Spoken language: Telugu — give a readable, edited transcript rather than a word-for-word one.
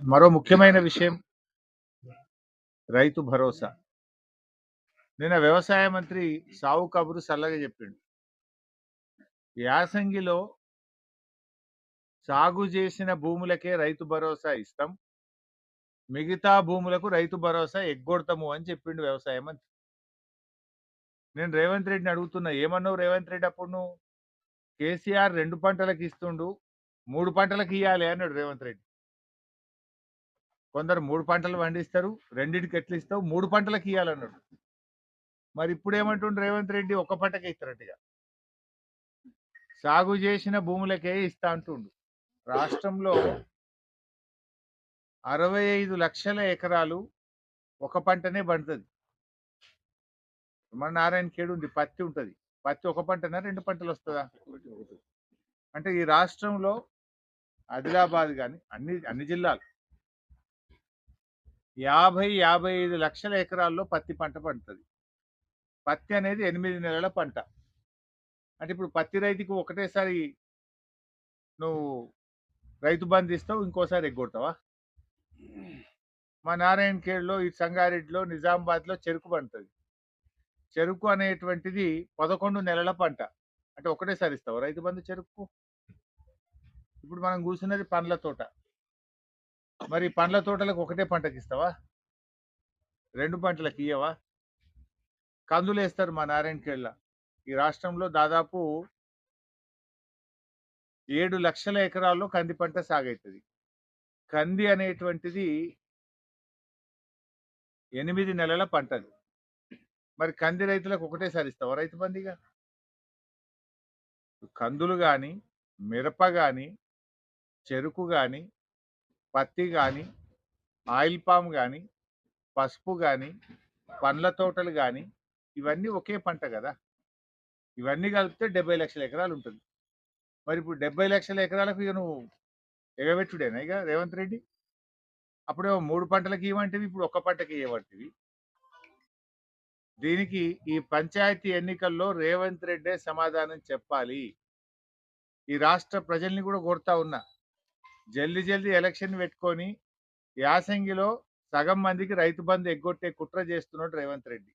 మరో ముఖ్యమైన విషయం రైతు భరోసా. నిన్న వ్యవసాయ మంత్రి సావు కబురు సల్లగా చెప్పిండు. యాసంగిలో సాగు చేసిన భూములకే రైతు భరోసా ఇస్తాం, మిగతా భూములకు రైతు భరోసా ఎగ్గొడతాము అని చెప్పిండు వ్యవసాయ మంత్రి. నేను రేవంత్ రెడ్డిని అడుగుతున్నా, ఏమన్నావు రేవంత్ రెడ్డి? అప్పుడు నువ్వు కేసీఆర్ 2 పంటలకు ఇస్తుండు, 3 పంటలకు ఇయ్యాలి అన్నాడు రేవంత్ రెడ్డి. కొందరు 3 పంటలు పండిస్తారు, రెండింటికి ఎట్లా ఇస్తావు, 3 పంటలకు ఇయ్యాలన్నాడు. మరి ఇప్పుడు ఏమంటుండు రేవంత్ రెడ్డి? ఒక్క పంటకే ఇస్తారట్టుగా, సాగు చేసిన భూములకే ఇస్తా అంటుండు. రాష్ట్రంలో 65 లక్షల ఎకరాలు ఒక పంటనే పండుతుంది. మన నారాయణ ఖేడ్ ఉంది, పత్తి ఉంటుంది. పత్తి ఒక పంటనా 2 పంటలు వస్తుందా? అంటే ఈ రాష్ట్రంలో ఆదిలాబాద్ కానీ అన్ని జిల్లాలు 50-55 లక్షల ఎకరాల్లో పత్తి పంట పండుతుంది. పత్తి అనేది 8 నెలల పంట. అంటే ఇప్పుడు పత్తి రైతుకు ఒకటేసారి నువ్వు రైతు బంధు ఇస్తావు, ఇంకోసారి ఎగ్గొడతావా? మా నారాయణ ఖేడ్లో, ఈ సంగారెడ్డిలో, నిజామాబాద్లో చెరుకు పండుతుంది. చెరుకు అనేటువంటిది 11 నెలల పంట. అంటే ఒకటేసారి ఇస్తావా రైతు బంధు చెరుకు? ఇప్పుడు మనం కూర్చున్నది పండ్ల తోట. మరి పండ్ల తోటలకు ఒకటే పంటకి ఇస్తావా? 2 పంటలకు ఇయ్యవా? కందులు వేస్తారు మా నారాయణ ఖేడ్లో. ఈ రాష్ట్రంలో దాదాపు 7 లక్షల ఎకరాల్లో కంది పంట సాగవుతుంది. కంది అనేటువంటిది 8 నెలల పంటది. మరి కంది రైతులకు ఒకటేసారి ఇస్తావా రైతు బంధుగా? కందులు కానీ, మిరప కానీ, చెరుకు కానీ, పత్తి కానీ, ఆయిల్ పామ్ కానీ, పసుపు కానీ, పండ్ల తోటలు కానీ, ఇవన్నీ ఒకే పంట కదా. ఇవన్నీ కలిపితే 70 లక్షల ఎకరాలు ఉంటుంది. మరి ఇప్పుడు 70 లక్షల ఎకరాలకు ఇక నువ్వు ఎగబెట్టుడేనా ఇక రేవంత్ రెడ్డి? అప్పుడేమో 3 పంటలకు ఇవ్వంటివి, ఇప్పుడు ఒక్క పంటకి ఇవ్వబట్టివి. దీనికి ఈ పంచాయతీ ఎన్నికల్లో రేవంత్ రెడ్డే సమాధానం చెప్పాలి. ఈ రాష్ట్ర ప్రజల్ని కూడా కోరుతా ఉన్నా, జల్దీ ఎలక్షన్ పెట్టుకొని యాసంగిలో సగం మందికి రైతు బంధు ఎగ్గొట్టే కుట్ర చేస్తున్నాడు రేవంత్ రెడ్డి.